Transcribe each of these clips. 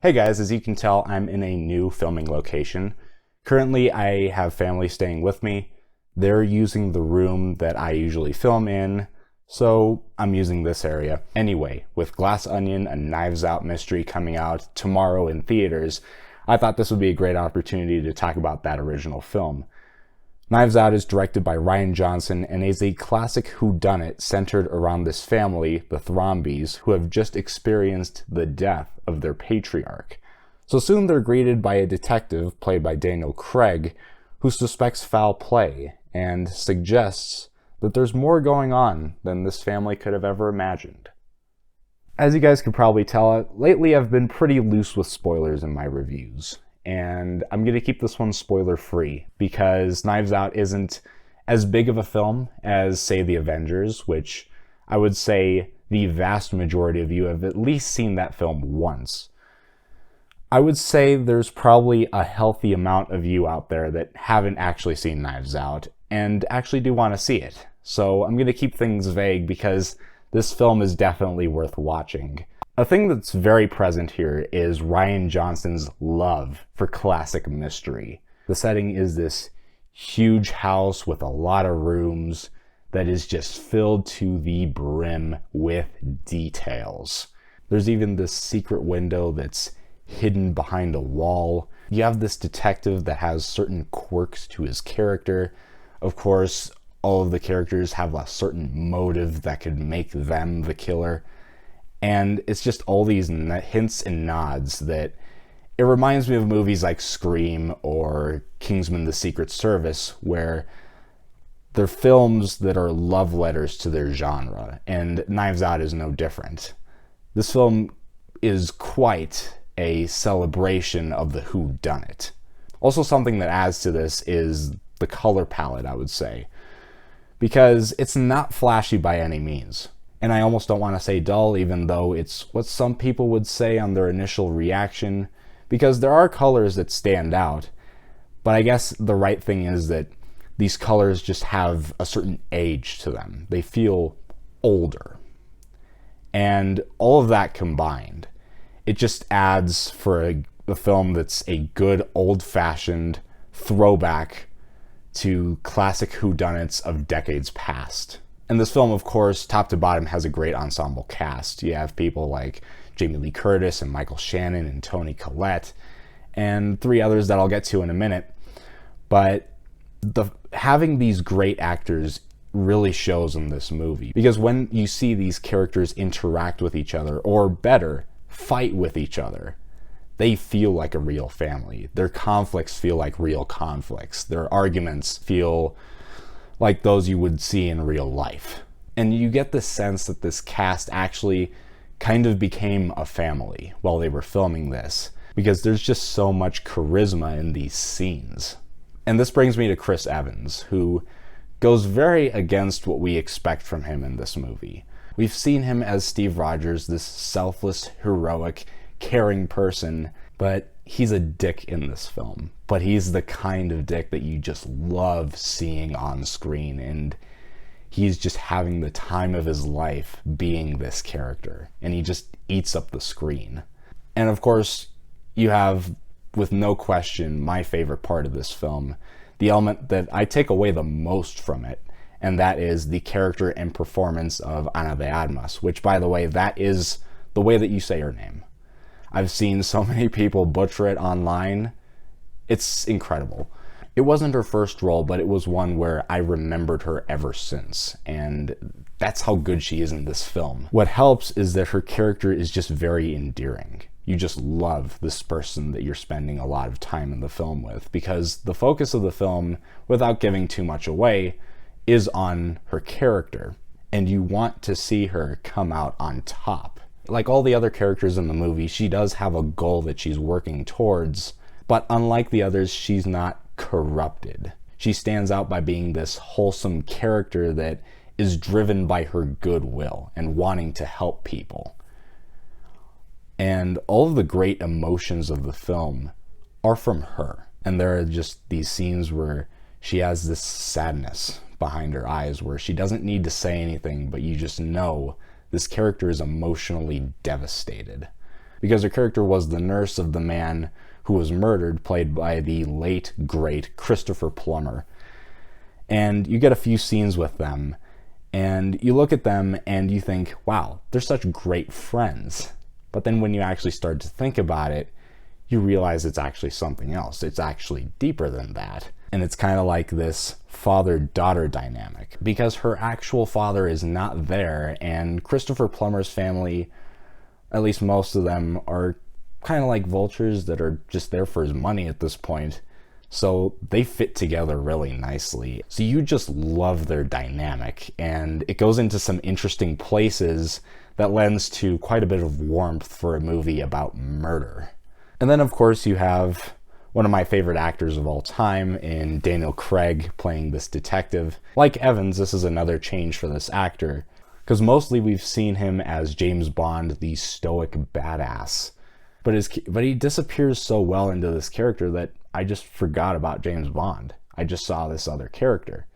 Hey guys, as you can tell, I'm in a new filming location. Currently, I have family staying with me. They're using the room that I usually film in, so I'm using this area. Anyway, with Glass Onion, a Knives Out mystery coming out tomorrow in theaters, I thought this would be a great opportunity to talk about that original film. Knives Out is directed by Rian Johnson and is a classic whodunit centered around this family, the Thrombys, who have just experienced the death of their patriarch. So soon they're greeted by a detective, played by Daniel Craig, who suspects foul play and suggests that there's more going on than this family could have ever imagined. As you guys could probably tell, lately I've been pretty loose with spoilers in my reviews. And I'm going to keep this one spoiler-free because Knives Out isn't as big of a film as, say, The Avengers, which I would say the vast majority of you have at least seen that film once. I would say there's probably a healthy amount of you out there that haven't actually seen Knives Out and actually do want to see it. So I'm going to keep things vague because this film is definitely worth watching. A thing that's very present here is Rian Johnson's love for classic mystery. The setting is this huge house with a lot of rooms that is just filled to the brim with details. There's even this secret window that's hidden behind a wall. You have this detective that has certain quirks to his character. Of course, all of the characters have a certain motive that could make them the killer. And it's just all these hints and nods that it reminds me of movies like Scream or Kingsman: The Secret Service, where they're films that are love letters to their genre, and Knives Out is no different. This film is quite a celebration of the whodunit. Also, something that adds to this is the color palette, I would say, because it's not flashy by any means. And I almost don't want to say dull, even though it's what some people would say on their initial reaction, because there are colors that stand out. But I guess the right thing is that these colors just have a certain age to them. They feel older. And all of that combined, it just adds for a film that's a good old-fashioned throwback to classic whodunits of decades past. And this film, of course, top to bottom, has a great ensemble cast. You have people like Jamie Lee Curtis and Michael Shannon and Toni Collette, and three others that I'll get to in a minute. But having these great actors really shows in this movie, because when you see these characters interact with each other, or better, fight with each other, they feel like a real family. Their conflicts feel like real conflicts. Their arguments feel like those you would see in real life. And you get the sense that this cast actually kind of became a family while they were filming this, because there's just so much charisma in these scenes. And this brings me to Chris Evans, who goes very against what we expect from him in this movie. We've seen him as Steve Rogers, this selfless, heroic, caring person, but he's a dick in this film. But he's the kind of dick that you just love seeing on screen, and he's just having the time of his life being this character, and he just eats up the screen. And of course, you have, with no question, my favorite part of this film, the element that I take away the most from it, and that is the character and performance of Ana de Armas, which, by the way, that is the way that you say her name. I've seen so many people butcher it online. It's incredible. It wasn't her first role, but it was one where I remembered her ever since, and that's how good she is in this film. What helps is that her character is just very endearing. You just love this person that you're spending a lot of time in the film with, because the focus of the film, without giving too much away, is on her character, and you want to see her come out on top. Like all the other characters in the movie, she does have a goal that she's working towards, but unlike the others, she's not corrupted. She stands out by being this wholesome character that is driven by her goodwill and wanting to help people. And all of the great emotions of the film are from her. And there are just these scenes where she has this sadness behind her eyes where she doesn't need to say anything, but you just know this character is emotionally devastated. because her character was the nurse of the man who was murdered, played by the late, great Christopher Plummer. And you get a few scenes with them, and you look at them and you think, wow, they're such great friends. But then when you actually start to think about it, you realize it's actually something else. It's actually deeper than that. And it's kind of like this father-daughter dynamic, because her actual father is not there, and Christopher Plummer's family, at least most of them, are kind of like vultures that are just there for his money at this point. So they fit together really nicely. So you just love their dynamic, and it goes into some interesting places that lends to quite a bit of warmth for a movie about murder. And then, of course, you have one of my favorite actors of all time in Daniel Craig playing this detective. Like Evans, this is another change for this actor, because mostly we've seen him as James Bond, the stoic badass. But he disappears so well into this character that I just forgot about James Bond. I just saw this other character.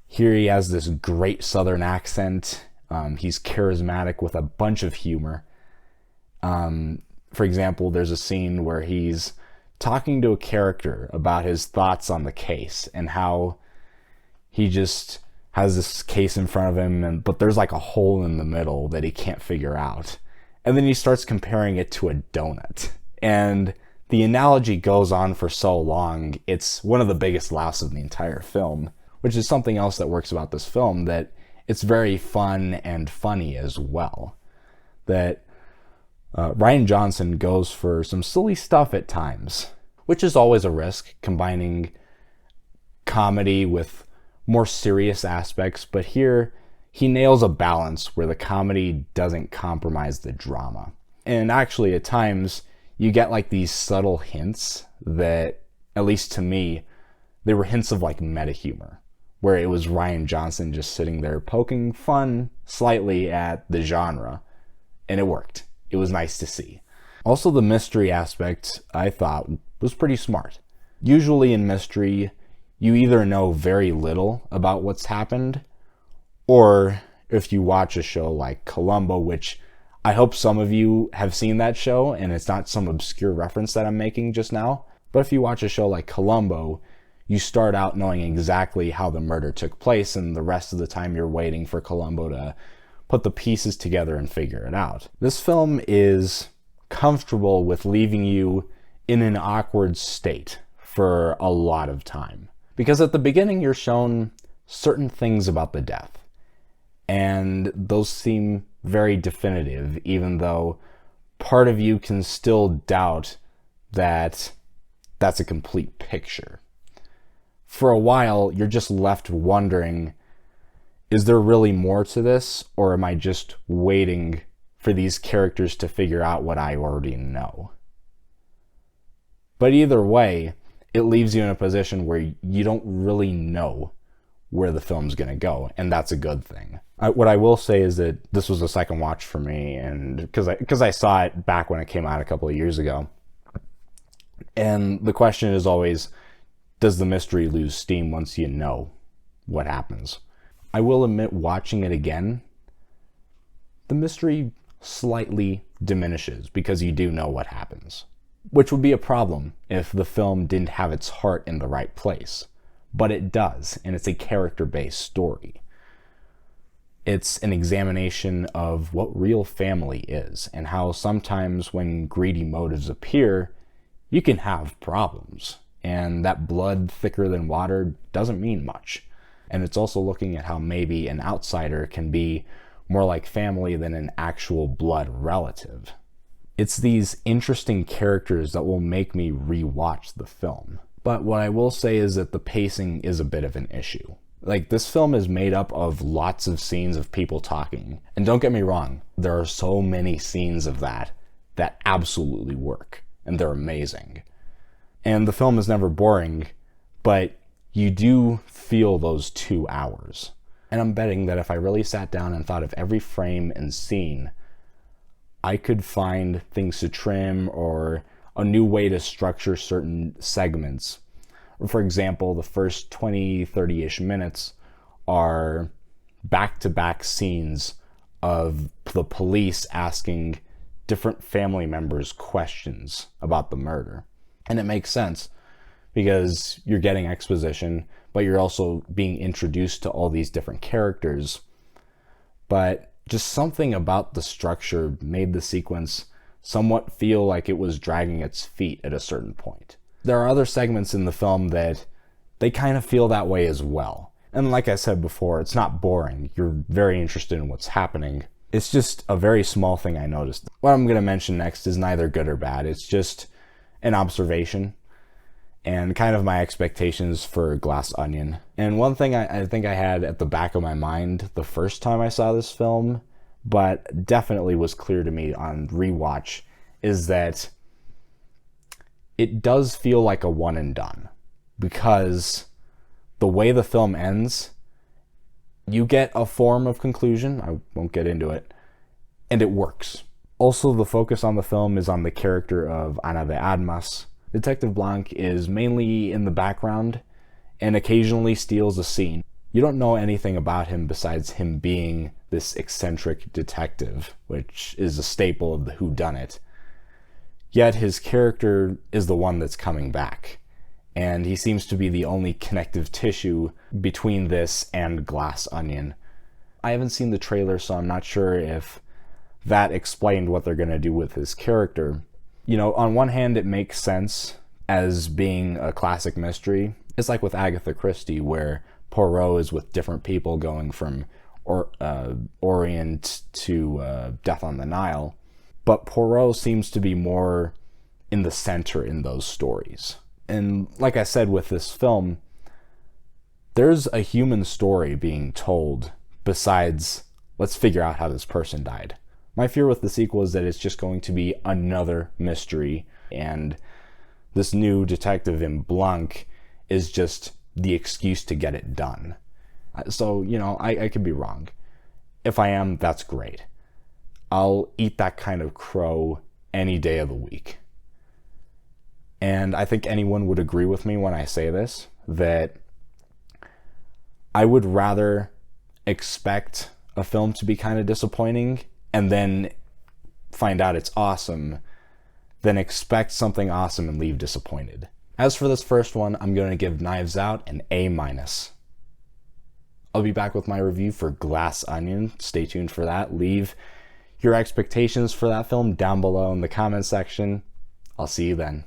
Here he has this great southern accent. He's charismatic with a bunch of humor. For example, there's a scene where he's talking to a character about his thoughts on the case and how he just has this case in front of him, but there's like a hole in the middle that he can't figure out. And then he starts comparing it to a donut. And the analogy goes on for so long, it's one of the biggest laughs of the entire film, which is something else that works about this film, that it's very fun and funny as well. That Rian Johnson goes for some silly stuff at times, which is always a risk, combining comedy with more serious aspects, but here he nails a balance where the comedy doesn't compromise the drama. And actually, at times, you get like these subtle hints that, at least to me, they were hints of like meta humor, where it was Rian Johnson just sitting there poking fun slightly at the genre, and it worked. It was nice to see. Also, the mystery aspect, I thought, was pretty smart. Usually in mystery, you either know very little about what's happened, or if you watch a show like Columbo, which I hope some of you have seen that show, and it's not some obscure reference that I'm making just now, but if you watch a show like Columbo, you start out knowing exactly how the murder took place, and the rest of the time you're waiting for Columbo to put the pieces together and figure it out. This film is comfortable with leaving you in an awkward state for a lot of time. Because at the beginning you're shown certain things about the death, and those seem very definitive, even though part of you can still doubt that that's a complete picture. For a while, you're just left wondering, is there really more to this, or am I just waiting for these characters to figure out what I already know? But either way, it leaves you in a position where you don't really know where the film's going to go, and that's a good thing. What I will say is that this was a second watch for me, and because I saw it back when it came out a couple of years ago. And the question is always, does the mystery lose steam once you know what happens? I will admit, watching it again, the mystery slightly diminishes because you do know what happens, which would be a problem if the film didn't have its heart in the right place. But it does, and it's a character-based story. It's an examination of what real family is, and how sometimes when greedy motives appear, you can have problems, and that blood thicker than water doesn't mean much. And it's also looking at how maybe an outsider can be more like family than an actual blood relative. It's these interesting characters that will make me rewatch the film. But what I will say is that the pacing is a bit of an issue. Like, this film is made up of lots of scenes of people talking. And don't get me wrong, there are so many scenes of that absolutely work. And they're amazing. And the film is never boring, but you do feel those 2 hours. And I'm betting that if I really sat down and thought of every frame and scene, I could find things to trim or a new way to structure certain segments. For example, the first 20, 30-ish minutes are back-to-back scenes of the police asking different family members' questions about the murder. And it makes sense because you're getting exposition, but you're also being introduced to all these different characters. But just something about the structure made the sequence somewhat feel like it was dragging its feet at a certain point. There are other segments in the film that they kind of feel that way as well. And like I said before, it's not boring. You're very interested in what's happening. It's just a very small thing I noticed. What I'm going to mention next is neither good or bad. It's just an observation and kind of my expectations for Glass Onion. And one thing I think I had at the back of my mind the first time I saw this film, but definitely was clear to me on rewatch, is that it does feel like a one and done. Because the way the film ends, you get a form of conclusion, I won't get into it, and it works. Also, the focus on the film is on the character of Ana de Armas. Detective Blanc is mainly in the background and occasionally steals a scene. You don't know anything about him besides him being this eccentric detective, which is a staple of the whodunit. Yet his character is the one that's coming back, and he seems to be the only connective tissue between this and Glass Onion. I haven't seen the trailer, so I'm not sure if that explained what they're going to do with his character. You know, on one hand, it makes sense as being a classic mystery. It's like with Agatha Christie, where Poirot is with different people going from Orient to Death on the Nile. But Poirot seems to be more in the center in those stories. And like I said with this film, there's a human story being told besides, let's figure out how this person died. My fear with the sequel is that it's just going to be another mystery, and this new detective in Blanc is just the excuse to get it done. So, you know, I could be wrong. If I am, that's great. I'll eat that kind of crow any day of the week. And I think anyone would agree with me when I say this, that I would rather expect a film to be kind of disappointing and then find out it's awesome than expect something awesome and leave disappointed. As for this first one, I'm going to give Knives Out an A-. I'll be back with my review for Glass Onion. Stay tuned for that. Leave your expectations for that film down below in the comment section. I'll see you then.